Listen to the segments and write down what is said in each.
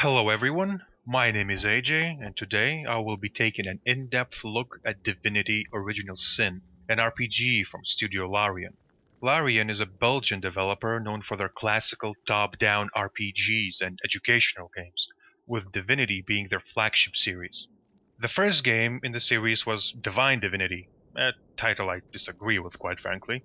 Hello everyone, my name is AJ, and today I will be taking an in-depth look at Divinity Original Sin, an RPG from Studio Larian. Larian is a Belgian developer known for their classical top-down RPGs and educational games, with Divinity being their flagship series. The first game in the series was Divine Divinity, a title I disagree with quite frankly.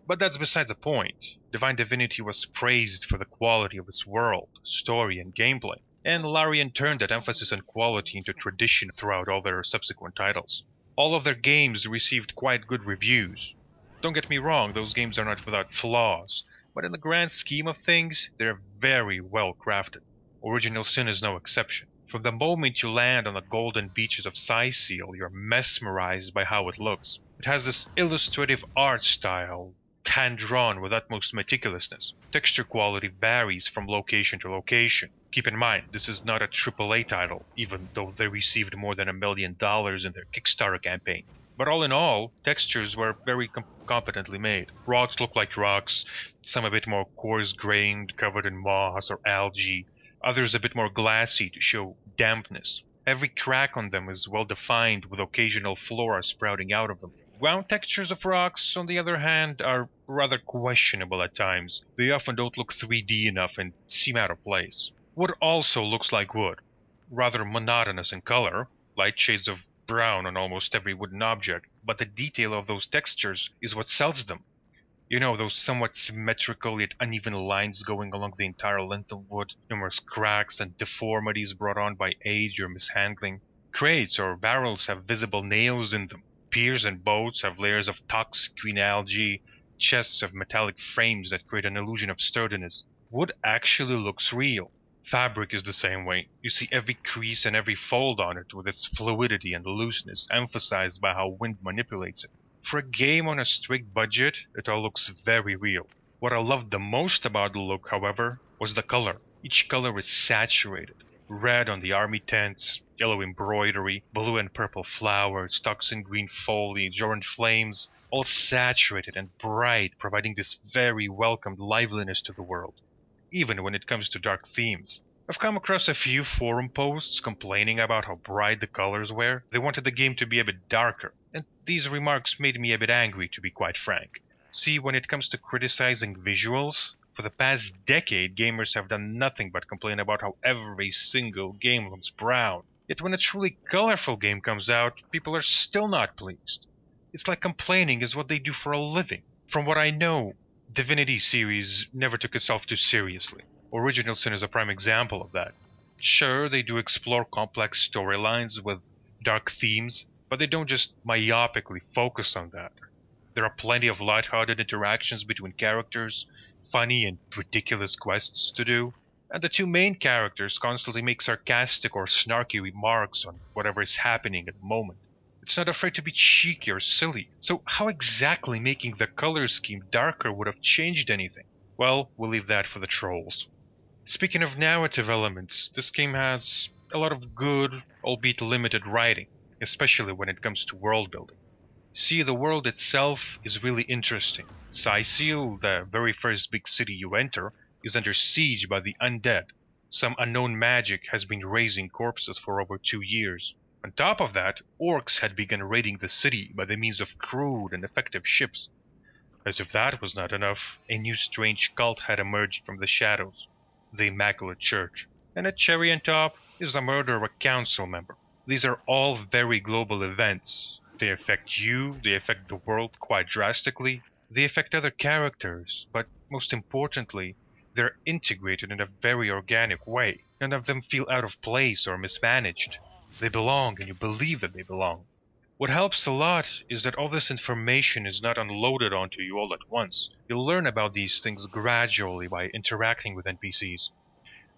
But that's beside the point. Divine Divinity was praised for the quality of its world, story, and gameplay, and Larian turned that emphasis on quality into tradition throughout all their subsequent titles. All of their games received quite good reviews. Don't get me wrong, those games are not without flaws, but in the grand scheme of things, they're very well crafted. Original Sin is no exception. From the moment you land on the golden beaches of Seal, you're mesmerized by how it looks. It has this illustrative art style, hand-drawn with utmost meticulousness. Texture quality varies from location to location. Keep in mind, this is not a AAA title, even though they received more than $1 million in their Kickstarter campaign. But all in all, textures were very competently made. Rocks look like rocks, some a bit more coarse-grained, covered in moss or algae, others a bit more glassy to show dampness. Every crack on them is well defined with occasional flora sprouting out of them. Ground textures of rocks, on the other hand, are rather questionable at times. They often don't look 3D enough and seem out of place. Wood also looks like wood, rather monotonous in color, light shades of brown on almost every wooden object, but the detail of those textures is what sells them. You know, those somewhat symmetrical yet uneven lines going along the entire length of wood, numerous cracks and deformities brought on by age or mishandling. Crates or barrels have visible nails in them. Piers and boats have layers of toxic green algae, chests of metallic frames that create an illusion of sturdiness. Wood actually looks real. Fabric is the same way. You see every crease and every fold on it with its fluidity and looseness emphasized by how wind manipulates it. For a game on a strict budget, it all looks very real. What I loved the most about the look, however, was the color. Each color is saturated. Red on the army tents, yellow embroidery, blue and purple flowers, toxin green foliage, orange flames, all saturated and bright, providing this very welcomed liveliness to the world, even when it comes to dark themes. I've come across a few forum posts complaining about how bright the colors were. They wanted the game to be a bit darker, and these remarks made me a bit angry, to be quite frank. See, when it comes to criticizing visuals, for the past decade, gamers have done nothing but complain about how every single game looks brown. Yet when a truly colorful game comes out, people are still not pleased. It's like complaining is what they do for a living. From what I know, Divinity series never took itself too seriously. Original Sin is a prime example of that. Sure, they do explore complex storylines with dark themes, but they don't just myopically focus on that. There are plenty of lighthearted interactions between characters, funny and ridiculous quests to do, and the two main characters constantly make sarcastic or snarky remarks on whatever is happening at the moment. It's not afraid to be cheeky or silly. So, how exactly making the color scheme darker would have changed anything? Well, we'll leave that for the trolls. Speaking of narrative elements, this game has a lot of good, albeit limited writing, especially when it comes to world building. See, the world itself is really interesting. Seal, the very first big city you enter, is under siege by the undead. Some unknown magic has been raising corpses for over 2 years. On top of that, orcs had begun raiding the city by the means of crude and effective ships. As if that was not enough, a new strange cult had emerged from the shadows, the Immaculate Church. And at cherry on top is the murder of a council member. These are all very global events. They affect you, they affect the world quite drastically, they affect other characters, but most importantly, they're integrated in a very organic way. None of them feel out of place or mismanaged. They belong, and you believe that they belong. What helps a lot is that all this information is not unloaded onto you all at once. You'll learn about these things gradually by interacting with NPCs.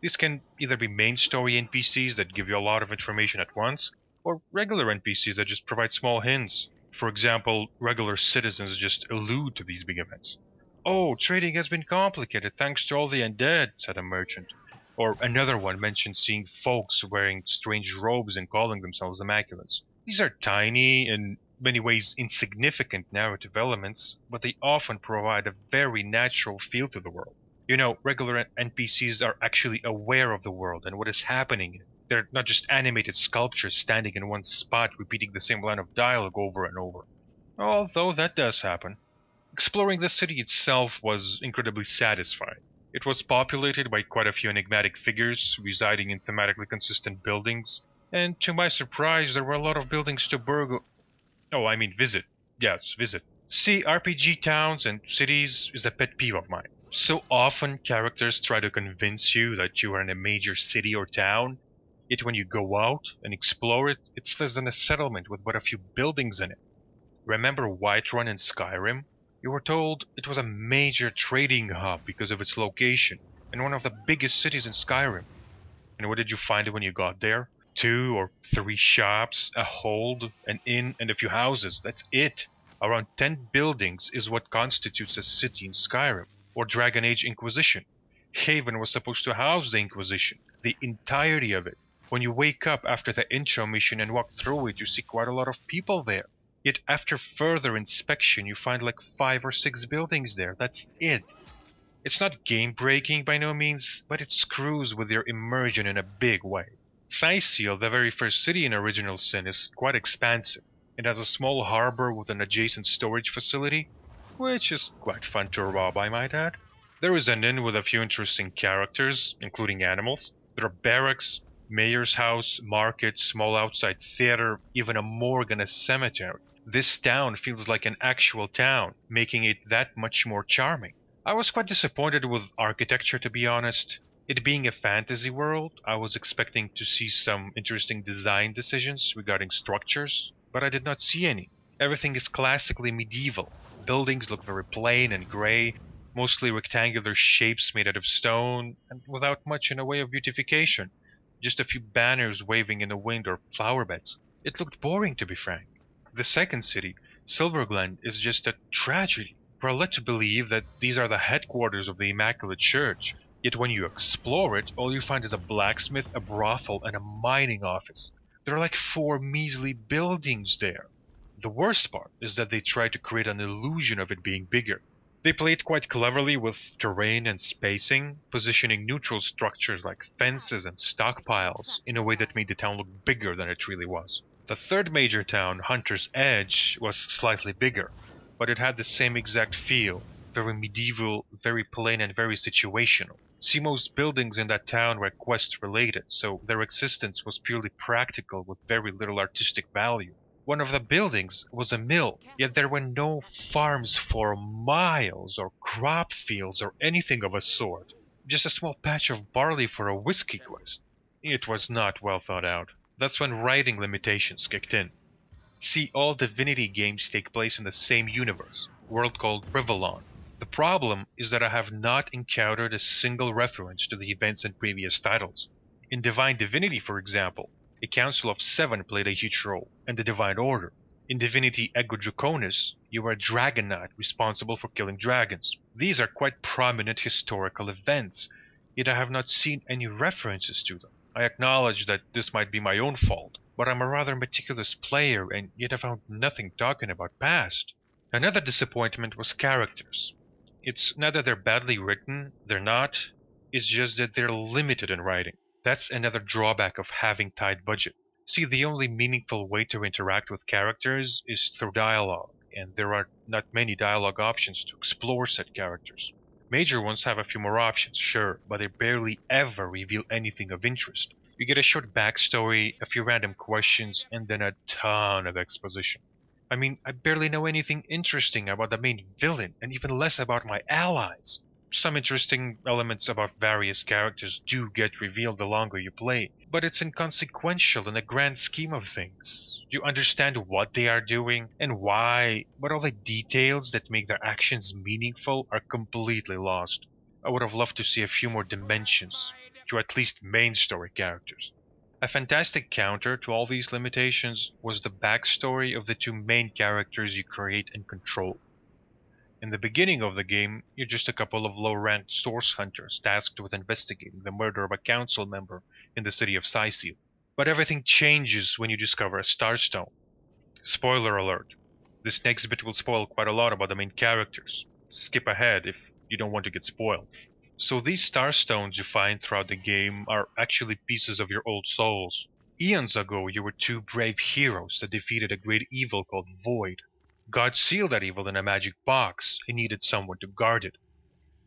These can either be main story NPCs that give you a lot of information at once, or regular NPCs that just provide small hints. For example, regular citizens just allude to these big events. Oh, trading has been complicated thanks to all the undead, said a merchant. Or another one mentioned seeing folks wearing strange robes and calling themselves Immaculates. These are tiny, in many ways insignificant narrative elements, but they often provide a very natural feel to the world. Regular NPCs are actually aware of the world and what is happening. They're not just animated sculptures standing in one spot repeating the same line of dialogue over and over. Although that does happen. Exploring the city itself was incredibly satisfying. It was populated by quite a few enigmatic figures residing in thematically consistent buildings, and to my surprise, there were a lot of buildings to burgle. Oh, I mean, visit. Yes, visit. See, RPG towns and cities is a pet peeve of mine. So often, characters try to convince you that you are in a major city or town, yet when you go out and explore it, it's less than a settlement with but a few buildings in it. Remember Whiterun in Skyrim? You were told it was a major trading hub because of its location, and one of the biggest cities in Skyrim. And what did you find when you got there? Two or three shops, a hold, an inn, and a few houses. That's it. Around 10 buildings is what constitutes a city in Skyrim, or Dragon Age Inquisition. Haven was supposed to house the Inquisition, the entirety of it. When you wake up after the intro mission and walk through it, you see quite a lot of people there. Yet after further inspection, you find like 5 or 6 buildings there. That's it. It's not game breaking by no means, but it screws with your immersion in a big way. Scythiel, the very first city in Original Sin, is quite expansive. It has a small harbor with an adjacent storage facility, which is quite fun to rob, I might add. There is an inn with a few interesting characters, including animals. There are barracks, mayor's house, market, small outside theater, even a morgue and a cemetery. This town feels like an actual town, making it that much more charming. I was quite disappointed with architecture, to be honest. It being a fantasy world, I was expecting to see some interesting design decisions regarding structures, but I did not see any. Everything is classically medieval. Buildings look very plain and gray, mostly rectangular shapes made out of stone, and without much in a way of beautification. Just a few banners waving in the wind or flower beds. It looked boring, to be frank. The second city, Silverglen, is just a tragedy. We're led to believe that these are the headquarters of the Immaculate Church, yet when you explore it, all you find is a blacksmith, a brothel, and a mining office. There are like 4 measly buildings there. The worst part is that they try to create an illusion of it being bigger. They played quite cleverly with terrain and spacing, positioning neutral structures like fences and stockpiles in a way that made the town look bigger than it really was. The third major town, Hunter's Edge, was slightly bigger, but it had the same exact feel, very medieval, very plain, and very situational. See, most buildings in that town were quest related, so their existence was purely practical with very little artistic value. One of the buildings was a mill, yet there were no farms for miles, or crop fields, or anything of a sort. Just a small patch of barley for a whiskey quest. It was not well thought out. That's when writing limitations kicked in. See, all Divinity games take place in the same universe, world called Rivalon. The problem is that I have not encountered a single reference to the events in previous titles. In Divine Divinity, for example, a council of 7 played a huge role, and the Divine Order. In Divinity Ego Draconis, you are a Dragonaut responsible for killing dragons. These are quite prominent historical events, yet I have not seen any references to them. I acknowledge that this might be my own fault, but I'm a rather meticulous player and yet I found nothing talking about past. Another disappointment was characters. It's not that they're badly written, they're not. It's just that they're limited in writing. That's another drawback of having tight budget. See, the only meaningful way to interact with characters is through dialogue, and there are not many dialogue options to explore said characters. Major ones have a few more options, sure, but they barely ever reveal anything of interest. You get a short backstory, a few random questions, and then a ton of exposition. I mean, I barely know anything interesting about the main villain, and even less about my allies. Some interesting elements about various characters do get revealed the longer you play, but it's inconsequential in the grand scheme of things. You understand what they are doing and why, but all the details that make their actions meaningful are completely lost. I would have loved to see a few more dimensions to at least main story characters. A fantastic counter to all these limitations was the backstory of the 2 main characters you create and control. In the beginning of the game, you're just a couple of low-ranked source hunters tasked with investigating the murder of a council member in the city of Scythiel. But everything changes when you discover a starstone. Spoiler alert. This next bit will spoil quite a lot about the main characters. Skip ahead if you don't want to get spoiled. So these star stones you find throughout the game are actually pieces of your old souls. Eons ago, you were two brave heroes that defeated a great evil called Void. God sealed that evil in a magic box and needed someone to guard it.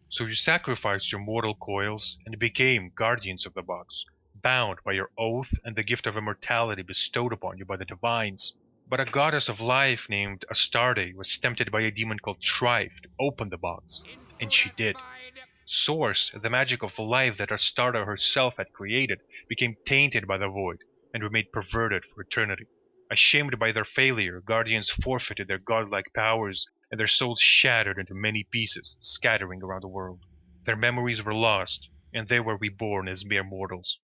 So you sacrificed your mortal coils and became guardians of the box, bound by your oath and the gift of immortality bestowed upon you by the divines. But a goddess of life named Astarte was tempted by a demon called Strife to open the box, and she did. Source, the magic of life that Astarte herself had created, became tainted by the void and remained perverted for eternity. Ashamed by their failure, guardians forfeited their godlike powers and their souls shattered into many pieces, scattering around the world. Their memories were lost, and they were reborn as mere mortals.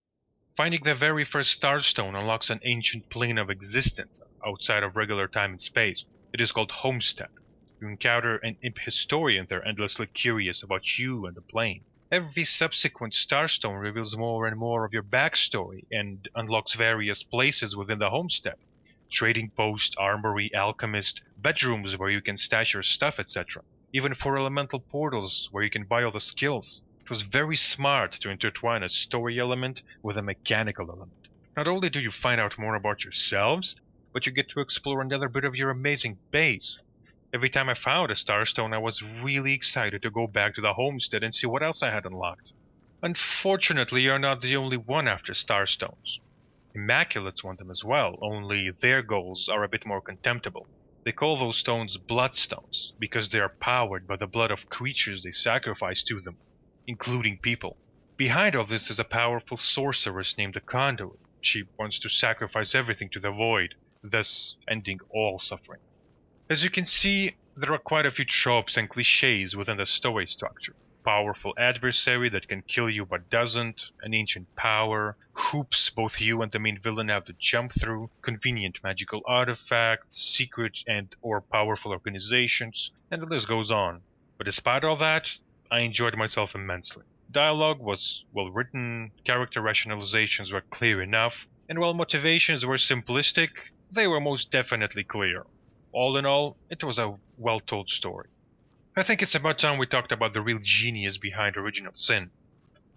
Finding the very first starstone unlocks an ancient plane of existence outside of regular time and space. It is called Homestead. You encounter an imp historian there endlessly curious about you and the plane. Every subsequent starstone reveals more and more of your backstory and unlocks various places within the homestead. Trading post, armory, alchemist, bedrooms where you can stash your stuff, etc. Even four elemental portals where you can buy all the skills. It was very smart to intertwine a story element with a mechanical element. Not only do you find out more about yourselves, but you get to explore another bit of your amazing base. Every time I found a starstone, I was really excited to go back to the homestead and see what else I had unlocked. Unfortunately, you're not the only one after starstones. Immaculates want them as well, only their goals are a bit more contemptible. They call those stones bloodstones because they are powered by the blood of creatures they sacrifice to them, including people. Behind all this is a powerful sorceress named the Conduit. She wants to sacrifice everything to the void, thus ending all suffering. As you can see, there are quite a few tropes and cliches within the story structure. Powerful adversary that can kill you but doesn't, an ancient power, hoops both you and the main villain have to jump through, convenient magical artifacts, secret and or powerful organizations, and the list goes on. But despite all that, I enjoyed myself immensely. Dialogue was well written, character rationalizations were clear enough, and while motivations were simplistic, they were most definitely clear. All in all, it was a well told story. I think it's about time we talked about the real genius behind Original Sin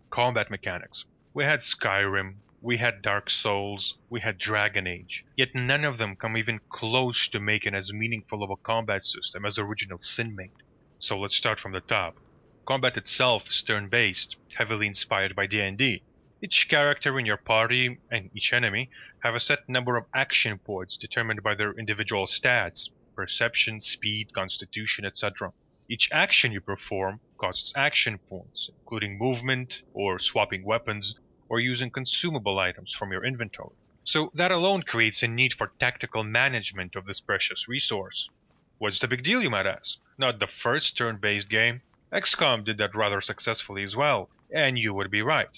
combat mechanics. We had Skyrim, we had Dark Souls, we had Dragon Age, yet none of them come even close to making as meaningful of a combat system as Original Sin made. So let's start from the top. Combat itself is turn-based, heavily inspired by D&D. Each character in your party and each enemy have a set number of action points determined by their individual stats, perception, speed, constitution, etc. Each action you perform costs action points, including movement, or swapping weapons, or using consumable items from your inventory. So that alone creates a need for tactical management of this precious resource. What's the big deal, you might ask? Not the first turn-based game. XCOM did that rather successfully as well, and you would be right.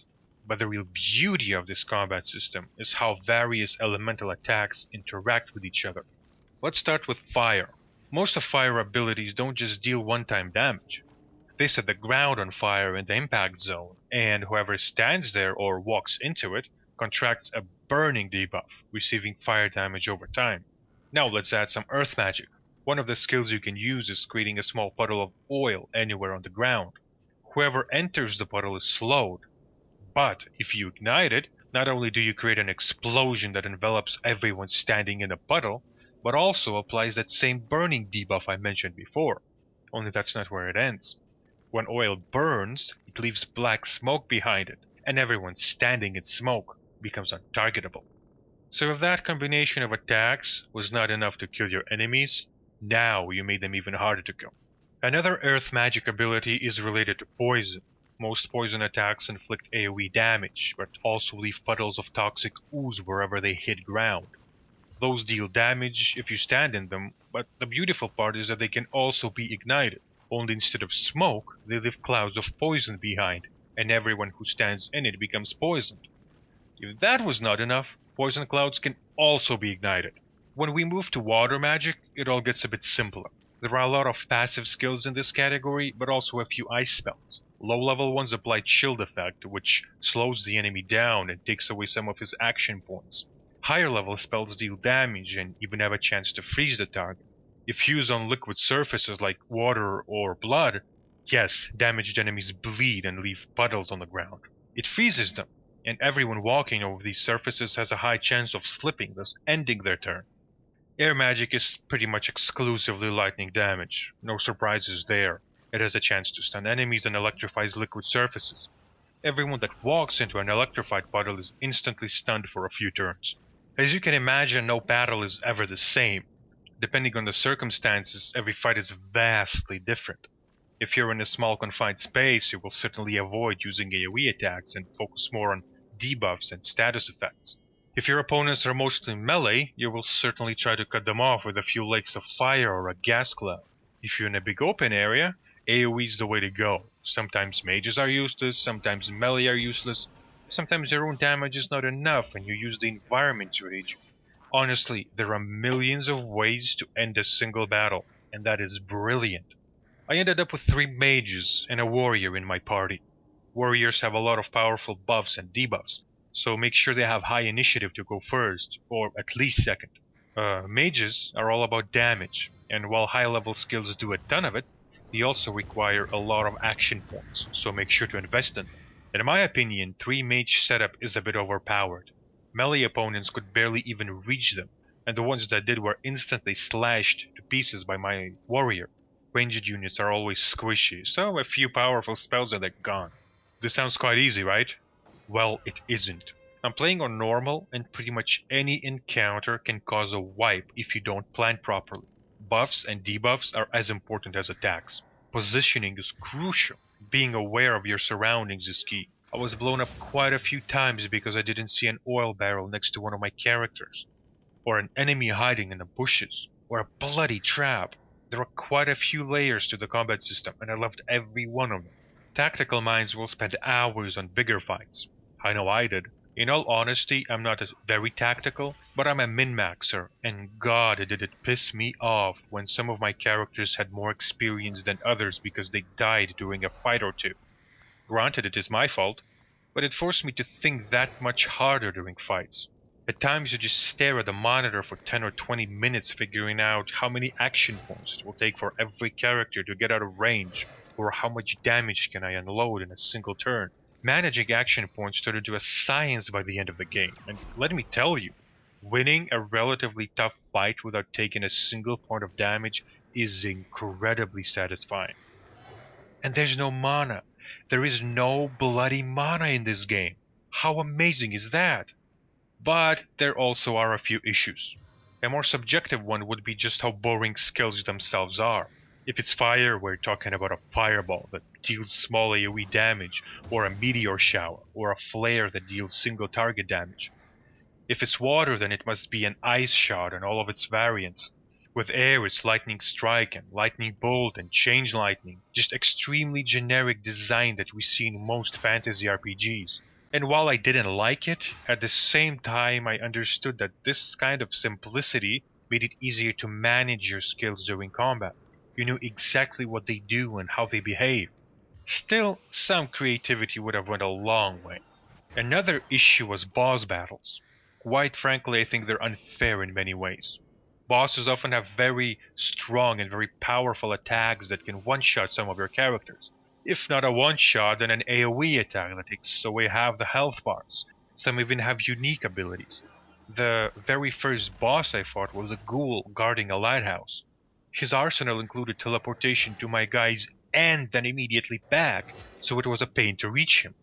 But the real beauty of this combat system is how various elemental attacks interact with each other. Let's start with fire. Most of fire abilities don't just deal one-time damage. They set the ground on fire in the impact zone, and whoever stands there or walks into it contracts a burning debuff, receiving fire damage over time. Now let's add some earth magic. One of the skills you can use is creating a small puddle of oil anywhere on the ground. Whoever enters the puddle is slowed, but if you ignite it, not only do you create an explosion that envelops everyone standing in the puddle, but also applies that same burning debuff I mentioned before. Only that's not where it ends. When oil burns, it leaves black smoke behind it, and everyone standing in smoke becomes untargetable. So if that combination of attacks was not enough to kill your enemies, now you made them even harder to kill. Another earth magic ability is related to poison. Most poison attacks inflict AoE damage, but also leave puddles of toxic ooze wherever they hit ground. Those deal damage if you stand in them, but the beautiful part is that they can also be ignited. Only instead of smoke, they leave clouds of poison behind, and everyone who stands in it becomes poisoned. If that was not enough, poison clouds can also be ignited. When we move to water magic, it all gets a bit simpler. There are a lot of passive skills in this category, but also a few ice spells. Low-level ones apply Chill Effect, which slows the enemy down and takes away some of his action points. Higher-level spells deal damage and even have a chance to freeze the target. If used on liquid surfaces like water or blood, Yes, damaged enemies bleed and leave puddles on the ground. It freezes them, and everyone walking over these surfaces has a high chance of slipping, thus ending their turn. Air magic is pretty much exclusively lightning damage. No surprises there. It has a chance to stun enemies and electrifies liquid surfaces. Everyone that walks into an electrified puddle is instantly stunned for a few turns. As you can imagine, no battle is ever the same. Depending on the circumstances, every fight is vastly different. If you're in a small confined space, you will certainly avoid using AoE attacks and focus more on debuffs and status effects. If your opponents are mostly melee, you will certainly try to cut them off with a few lakes of fire or a gas cloud. If you're in a big open area, AoE is the way to go. Sometimes mages are useless, sometimes melee are useless, sometimes your own damage is not enough and you use the environment to aid you. Honestly, there are millions of ways to end a single battle, and that is brilliant. I ended up with 3 mages and a warrior in my party. Warriors have a lot of powerful buffs and debuffs, so make sure they have high initiative to go first, or at least second. Mages are all about damage, and while high level skills do a ton of it, they also require a lot of action points, so make sure to invest in them. In my opinion, 3 mage setup is a bit overpowered. Melee opponents could barely even reach them, and the ones that did were instantly slashed to pieces by my warrior. Ranged units are always squishy, so a few powerful spells and they're gone. This sounds quite easy, right? Well, it isn't. I'm playing on normal, and pretty much any encounter can cause a wipe if you don't plan properly. Buffs and debuffs are as important as attacks. Positioning is crucial. Being aware of your surroundings is key. I was blown up quite a few times because I didn't see an oil barrel next to one of my characters, or an enemy hiding in the bushes, or a bloody trap. There are quite a few layers to the combat system, and I loved every one of them. Tactical minds will spend hours on bigger fights. I know I did. In all honesty, I'm not very tactical, but I'm a min-maxer, and god did it piss me off when some of my characters had more experience than others because they died during a fight or two. Granted, it is my fault, but it forced me to think that much harder during fights. At times, you just stare at the monitor for 10 or 20 minutes figuring out how many action points it will take for every character to get out of range, or how much damage can I unload in a single turn. Managing action points turned into a science by the end of the game, and let me tell you, winning a relatively tough fight without taking a single point of damage is incredibly satisfying. And there's no mana. There is no bloody mana in this game. How amazing is that? But there also are a few issues. A more subjective one would be just how boring skills themselves are. If it's fire, we're talking about a fireball that deals small AoE damage, or a meteor shower, or a flare that deals single target damage. If it's water, then it must be an ice shot and all of its variants. With air, it's lightning strike and lightning bolt and change lightning, just extremely generic design that we see in most fantasy RPGs. And while I didn't like it, at the same time I understood that this kind of simplicity made it easier to manage your skills during combat. You knew exactly what they do and how they behave. Still, some creativity would have went a long way. Another issue was boss battles. Quite frankly, I think they're unfair in many ways. Bosses often have very strong and very powerful attacks that can one-shot some of your characters. If not a one-shot, then an AoE attack that takes away half the health bars. Some even have unique abilities. The very first boss I fought was a ghoul guarding a lighthouse. His arsenal included teleportation to my guys and then immediately back, so it was a pain to reach him.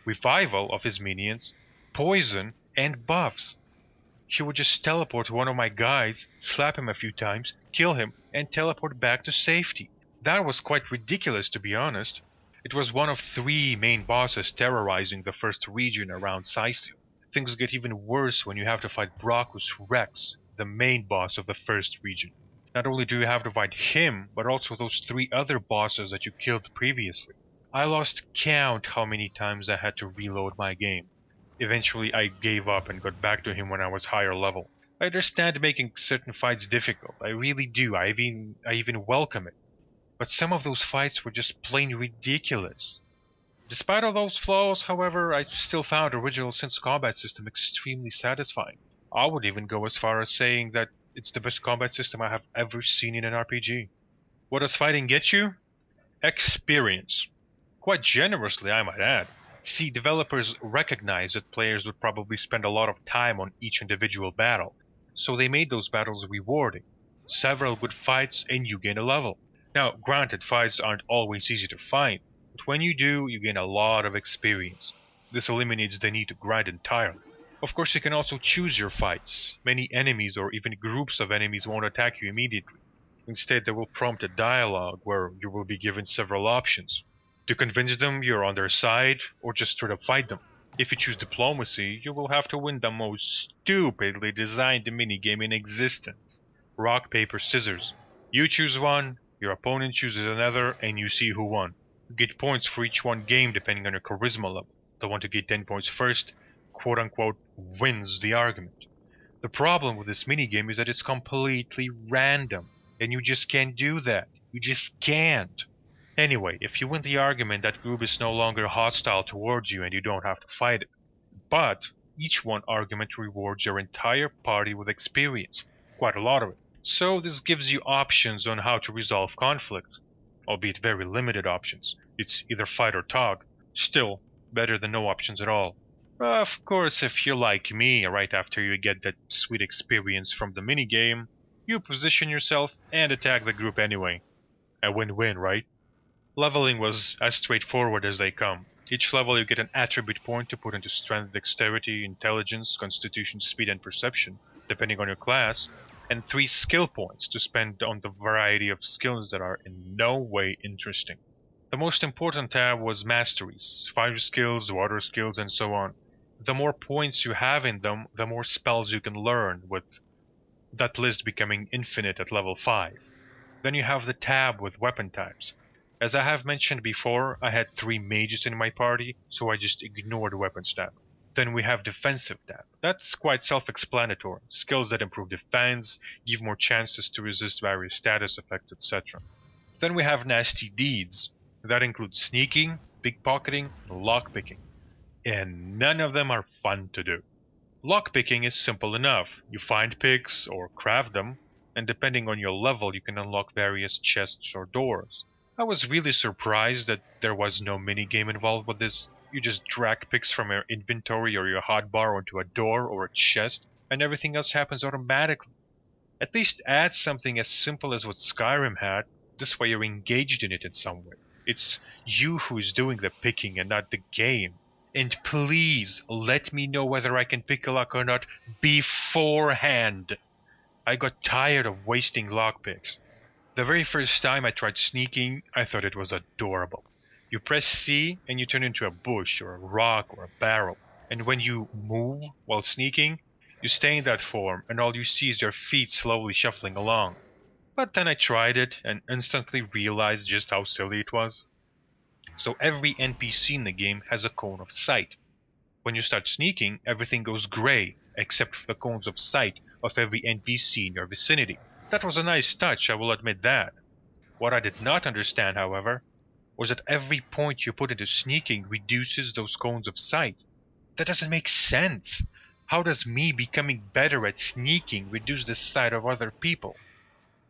Revival of his minions, poison, and buffs. He would just teleport one of my guys, slap him a few times, kill him, and teleport back to safety. That was quite ridiculous, to be honest. It was one of 3 main bosses terrorizing the first region around Sicil. Things get even worse when you have to fight Brachus Rex, the main boss of the first region. Not only do you have to fight him, but also those 3 other bosses that you killed previously. I lost count how many times I had to reload my game. Eventually, I gave up and got back to him when I was higher level. I understand making certain fights difficult. I really do. I even welcome it. But some of those fights were just plain ridiculous. Despite all those flaws, however, I still found Original Sin's combat system extremely satisfying. I would even go as far as saying that it's the best combat system I have ever seen in an RPG. What does fighting get you? Experience. Quite generously, I might add. See, developers recognize that players would probably spend a lot of time on each individual battle, so they made those battles rewarding. Several good fights and you gain a level. Now, granted, fights aren't always easy to find, but when you do, you gain a lot of experience. This eliminates the need to grind entirely. Of course, you can also choose your fights. Many enemies or even groups of enemies won't attack you immediately. Instead, they will prompt a dialogue where you will be given several options to convince them you're on their side or just straight up fight them. If you choose diplomacy, you will have to win the most stupidly designed minigame in existence. Rock, paper, scissors. You choose one, your opponent chooses another, and you see who won. You get points for each one game depending on your charisma level. The one to get 10 points first, quote unquote, wins the argument. The problem with this minigame is that it's completely random, and you just can't do that. You just can't. Anyway, if you win the argument, that group is no longer hostile towards you and you don't have to fight it. But each one argument rewards your entire party with experience, quite a lot of it. So this gives you options on how to resolve conflict, albeit very limited options. It's either fight or talk. Still, better than no options at all. Of course, if you're like me, right after you get that sweet experience from the minigame, you position yourself and attack the group anyway. A win-win, right? Leveling was as straightforward as they come. Each level you get an attribute point to put into strength, dexterity, intelligence, constitution, speed, and perception, depending on your class, and 3 skill points to spend on the variety of skills that are in no way interesting. The most important tab was masteries, fire skills, water skills, and so on. The more points you have in them, the more spells you can learn, with that list becoming infinite at level 5. Then you have the tab with weapon types. As I have mentioned before, I had 3 mages in my party, so I just ignored weapons tab. Then we have defensive tab. That's quite self-explanatory. Skills that improve defense, give more chances to resist various status effects, etc. Then we have nasty deeds. That includes sneaking, pickpocketing, and lockpicking. And none of them are fun to do. Lockpicking is simple enough. You find picks or craft them, and depending on your level, you can unlock various chests or doors. I was really surprised that there was no minigame involved with this. You just drag picks from your inventory or your hotbar onto a door or a chest, and everything else happens automatically. At least add something as simple as what Skyrim had. This way you're engaged in it in some way. It's you who is doing the picking and not the game. And please let me know whether I can pick a lock or not beforehand. I got tired of wasting lockpicks. The very first time I tried sneaking, I thought it was adorable. You press C and you turn into a bush or a rock or a barrel. And when you move while sneaking, you stay in that form and all you see is your feet slowly shuffling along. But then I tried it and instantly realized just how silly it was. So every NPC in the game has a cone of sight. When you start sneaking, everything goes gray, except for the cones of sight of every NPC in your vicinity. That was a nice touch, I will admit that. What I did not understand, however, was that every point you put into sneaking reduces those cones of sight. That doesn't make sense. How does me becoming better at sneaking reduce the sight of other people?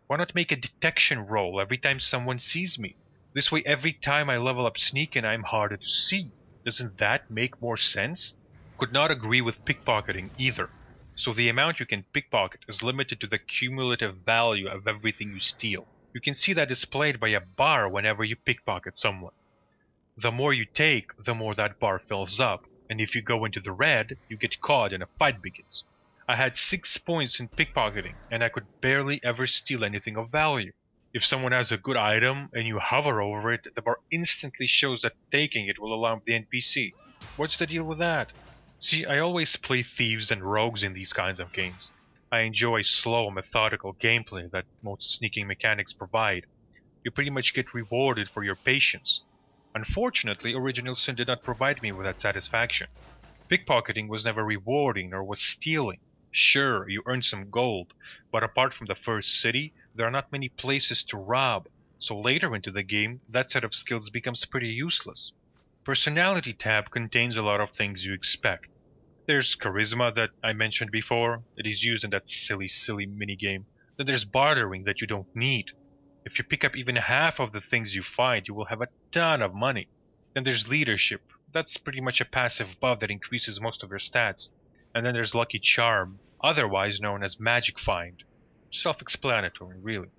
Why not make a detection roll every time someone sees me? This way, every time I level up sneaking, I'm harder to see. Doesn't that make more sense? Could not agree with pickpocketing either. So the amount you can pickpocket is limited to the cumulative value of everything you steal. You can see that displayed by a bar whenever you pickpocket someone. The more you take, the more that bar fills up, and if you go into the red, you get caught and a fight begins. I had 6 points in pickpocketing, and I could barely ever steal anything of value. If someone has a good item and you hover over it, the bar instantly shows that taking it will alarm the NPC. What's the deal with that? See, I always play thieves and rogues in these kinds of games. I enjoy slow, methodical gameplay that most sneaking mechanics provide. You pretty much get rewarded for your patience. Unfortunately, Original Sin did not provide me with that satisfaction. Pickpocketing was never rewarding or was stealing. Sure, you earned some gold, but apart from the first city, there are not many places to rob, so later into the game, that set of skills becomes pretty useless. Personality tab contains a lot of things you expect. There's charisma that I mentioned before, it is used in that silly minigame. Then there's bartering that you don't need. If you pick up even half of the things you find, you will have a ton of money. Then there's leadership. That's pretty much a passive buff that increases most of your stats. And then there's lucky charm, otherwise known as magic find. Self-explanatory, really.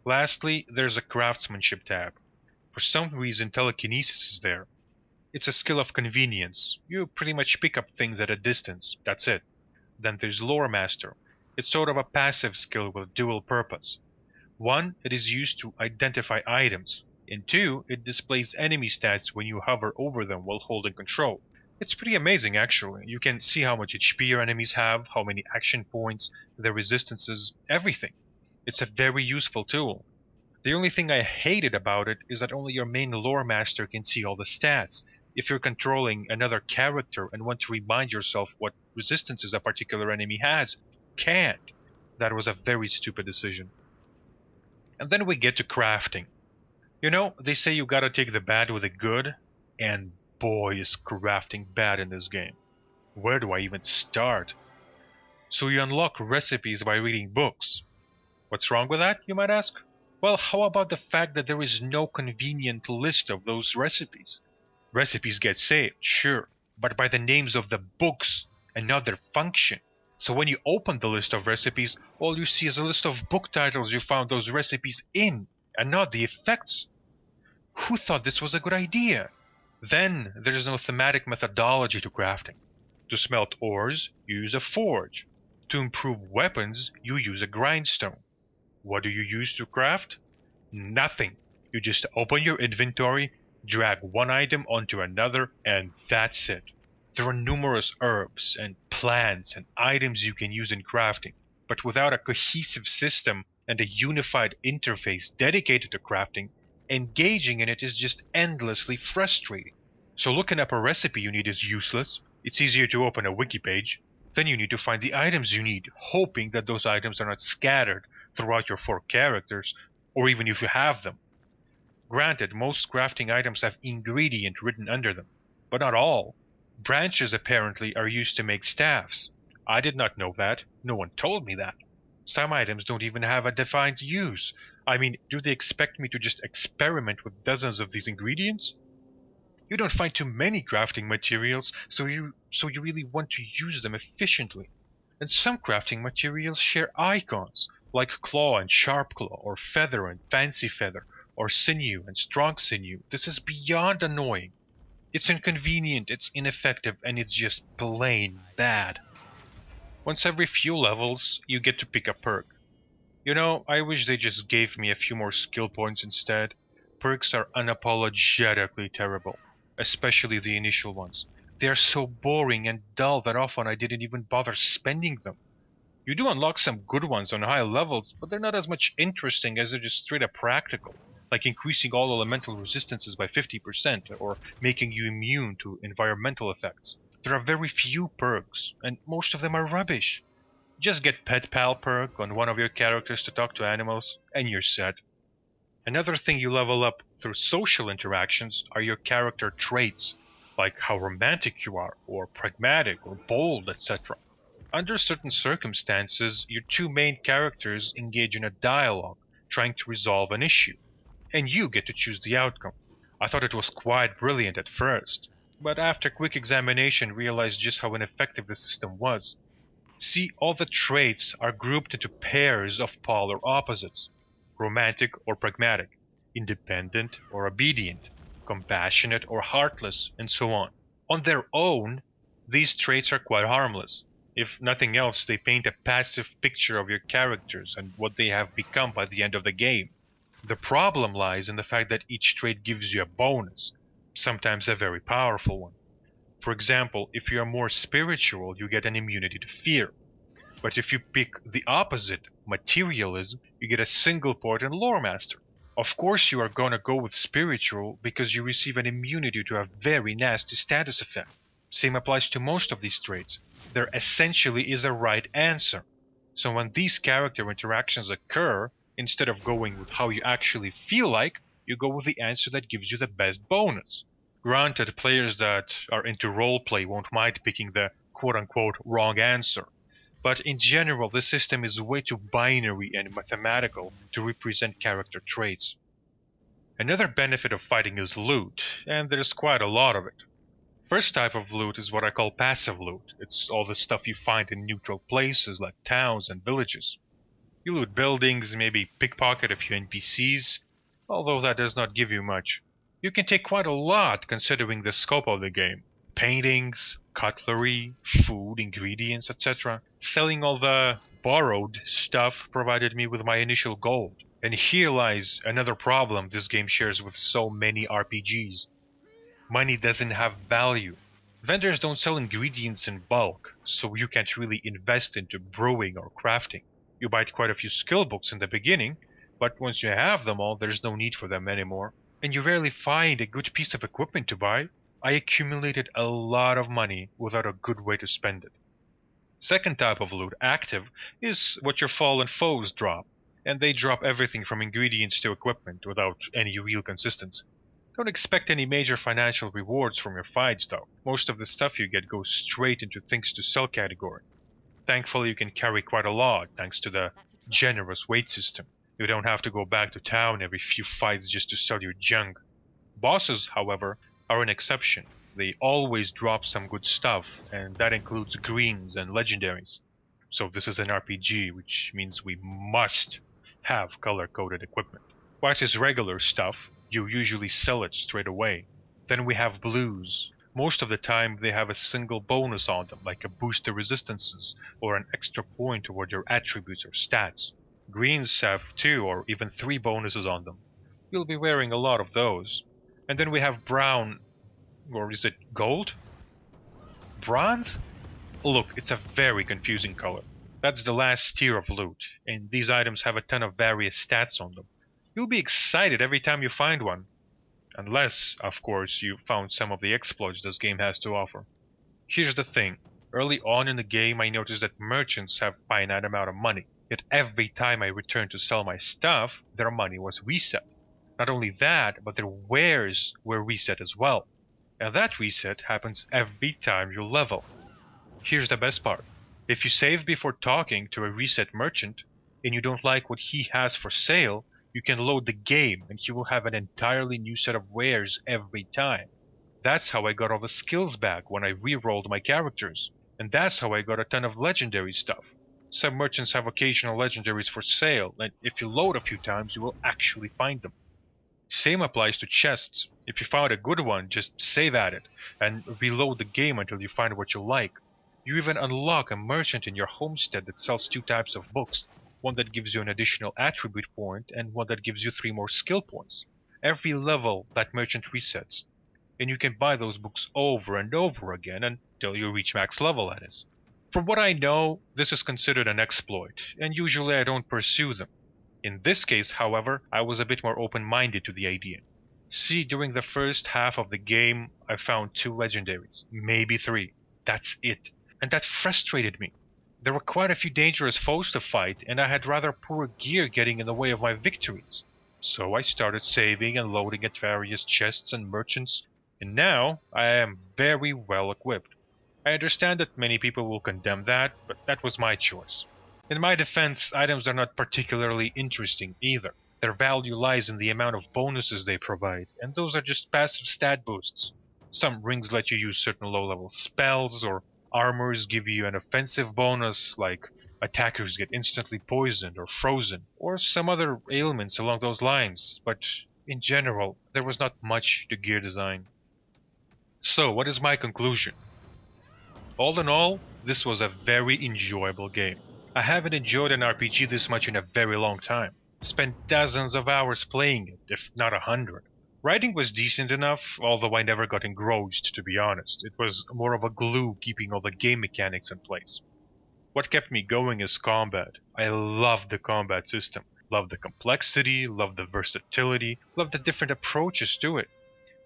Lastly, there's a craftsmanship tab. For some reason, telekinesis is there. It's a skill of convenience. You pretty much pick up things at a distance. That's it. Then there's Lore Master. It's sort of a passive skill with dual purpose. One, it is used to identify items, and two, it displays enemy stats when you hover over them while holding control. It's pretty amazing actually. You can see how much HP your enemies have, how many action points, their resistances, everything. It's a very useful tool. The only thing I hated about it is that only your main lore master can see all the stats. If you're controlling another character and want to remind yourself what resistances a particular enemy has, can't. That was a very stupid decision. And then we get to crafting. You know, they say you gotta take the bad with the good, and boy is crafting bad in this game. Where do I even start? So you unlock recipes by reading books. What's wrong with that, you might ask? Well, how about the fact that there is no convenient list of those recipes? Recipes get saved, sure, but by the names of the books and not their function. So when you open the list of recipes, all you see is a list of book titles you found those recipes in, and not the effects. Who thought this was a good idea? Then there is no thematic methodology to crafting. To smelt ores, you use a forge. To improve weapons, you use a grindstone. What do you use to craft? Nothing. You just open your inventory, drag one item onto another, and that's it. There are numerous herbs and plants and items you can use in crafting, but without a cohesive system and a unified interface dedicated to crafting, engaging in it is just endlessly frustrating. So looking up a recipe you need is useless. It's easier to open a wiki page. Then you need to find the items you need, hoping that those items are not scattered throughout your 4 characters, or even if you have them. Granted, most crafting items have ingredient written under them, but not all. Branches apparently are used to make staffs. I did not know that. No one told me that. Some items don't even have a defined use. I mean, do they expect me to just experiment with dozens of these ingredients? You don't find too many crafting materials, so you really want to use them efficiently. And some crafting materials share icons, like claw and sharp claw, or feather and fancy feather, or sinew and strong sinew. This is beyond annoying. It's inconvenient, it's ineffective, and it's just plain bad. Once every few levels, you get to pick a perk. You know, I wish they just gave me a few more skill points instead. Perks are unapologetically terrible, especially the initial ones. They are so boring and dull that often I didn't even bother spending them. You do unlock some good ones on high levels, but they're not as much interesting as they're just straight up practical, like increasing all elemental resistances by 50% or making you immune to environmental effects. There are very few perks, and most of them are rubbish. Just get Pet Pal perk on one of your characters to talk to animals, and you're set. Another thing you level up through social interactions are your character traits, like how romantic you are, or pragmatic, or bold, etc. Under certain circumstances, your 2 main characters engage in a dialogue, trying to resolve an issue, and you get to choose the outcome. I thought it was quite brilliant at first, but after quick examination realized just how ineffective the system was. See, all the traits are grouped into pairs of polar opposites: romantic or pragmatic, independent or obedient, compassionate or heartless, and so on. On their own, these traits are quite harmless. If nothing else, they paint a passive picture of your characters and what they have become by the end of the game. The problem lies in the fact that each trait gives you a bonus, sometimes a very powerful one. For example, if you are more spiritual, you get an immunity to fear. But if you pick the opposite, materialism, you get a single point in Lore Master. Of course you are gonna go with spiritual because you receive an immunity to a very nasty status effect. Same applies to most of these traits. There essentially is a right answer. So when these character interactions occur, instead of going with how you actually feel like, you go with the answer that gives you the best bonus. Granted, players that are into roleplay won't mind picking the quote-unquote wrong answer. But in general, the system is way too binary and mathematical to represent character traits. Another benefit of fighting is loot, and there's quite a lot of it. First type of loot is what I call passive loot. It's all the stuff you find in neutral places like towns and villages. You loot buildings, maybe pickpocket a few NPCs, although that does not give you much. You can take quite a lot considering the scope of the game. Paintings, cutlery, food, ingredients, etc. Selling all the borrowed stuff provided me with my initial gold. And here lies another problem this game shares with so many RPGs. Money doesn't have value. Vendors don't sell ingredients in bulk, so you can't really invest into brewing or crafting. You buy quite a few skill books in the beginning, but once you have them all, there's no need for them anymore. And you rarely find a good piece of equipment to buy. I accumulated a lot of money without a good way to spend it. Second type of loot, active, is what your fallen foes drop, and they drop everything from ingredients to equipment without any real consistency. Don't expect any major financial rewards from your fights, though. Most of the stuff you get goes straight into things to sell category. Thankfully, you can carry quite a lot thanks to the generous weight system. You don't have to go back to town every few fights just to sell your junk. Bosses, however, are an exception. They always drop some good stuff, and that includes greens and legendaries. So this is an RPG, which means we must have color-coded equipment. White is regular stuff. You usually sell it straight away. Then we have blues. Most of the time they have a single bonus on them, like a boost to resistances or an extra point toward your attributes or stats. Greens have 2 or even 3 bonuses on them. You'll be wearing a lot of those. And then we have brown, or is it gold? Bronze? Look, it's a very confusing color. That's the last tier of loot, and these items have a ton of various stats on them. You'll be excited every time you find one. Unless, of course, you found some of the exploits this game has to offer. Here's the thing. Early on in the game I noticed that merchants have finite amount of money, yet every time I returned to sell my stuff, their money was reset. Not only that, but their wares were reset as well. And that reset happens every time you level. Here's the best part. If you save before talking to a reset merchant, and you don't like what he has for sale, you can load the game and he will have an entirely new set of wares every time. That's how I got all the skills back when I re-rolled my characters. And that's how I got a ton of legendary stuff. Some merchants have occasional legendaries for sale, and if you load a few times, you will actually find them. Same applies to chests. If you found a good one, just save at it and reload the game until you find what you like. You even unlock a merchant in your homestead that sells 2 types of books. One that gives you an additional attribute point and one that gives you 3 more skill points. Every level that merchant resets. And you can buy those books over and over again until you reach max level, that is. From what I know, this is considered an exploit, and usually I don't pursue them. In this case, however, I was a bit more open-minded to the idea. See, during the first half of the game, I found 2 legendaries, maybe 3. That's it. And that frustrated me. There were quite a few dangerous foes to fight, and I had rather poor gear getting in the way of my victories. So I started saving and loading at various chests and merchants, and now I am very well equipped. I understand that many people will condemn that, but that was my choice. In my defense, items are not particularly interesting either. Their value lies in the amount of bonuses they provide, and those are just passive stat boosts. Some rings let you use certain low-level spells, or armors give you an offensive bonus, like attackers get instantly poisoned or frozen, or some other ailments along those lines, but in general, there was not much to gear design. So, what is my conclusion? All in all, this was a very enjoyable game. I haven't enjoyed an RPG this much in a very long time. Spent dozens of hours playing it, if not 100. Writing was decent enough, although I never got engrossed, to be honest. It was more of a glue keeping all the game mechanics in place. What kept me going is combat. I loved the combat system. Loved the complexity, loved the versatility, loved the different approaches to it.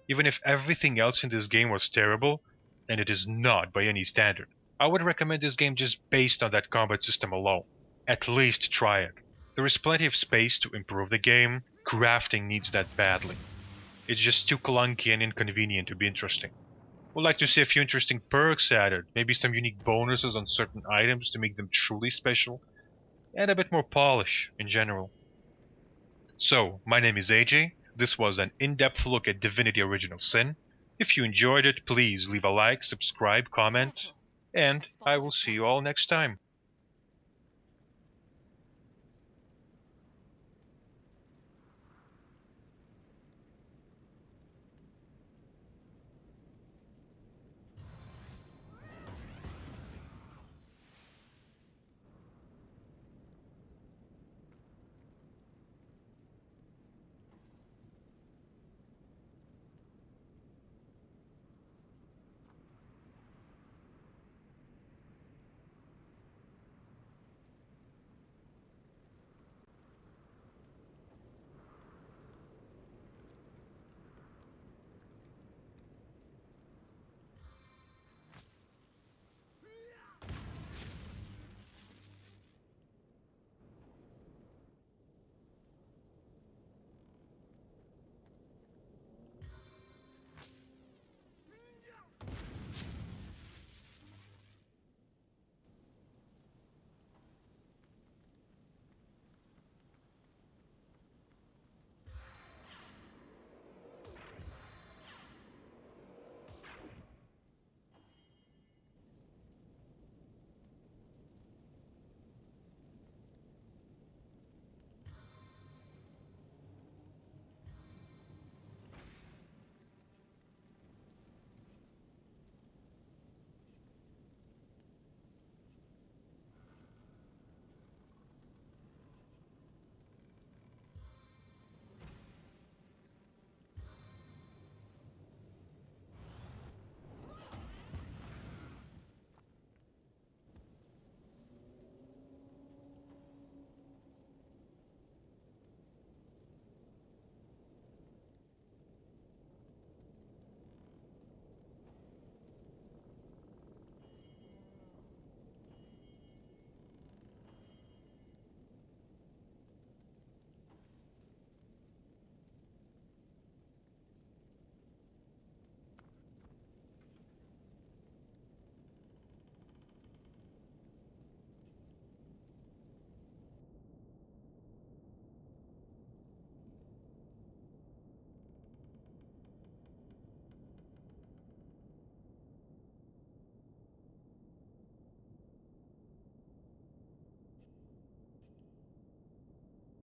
Even if everything else in this game was terrible, and it is not by any standard, I would recommend this game just based on that combat system alone. At least try it. There is plenty of space to improve the game. Crafting needs that badly. It's just too clunky and inconvenient to be interesting. Would like to see a few interesting perks added, maybe some unique bonuses on certain items to make them truly special, and a bit more polish in general. So, my name is AJ. This was an in-depth look at Divinity Original Sin. If you enjoyed it, please leave a like, subscribe, comment, Careful. and I Spotted a will see trap. you all next time.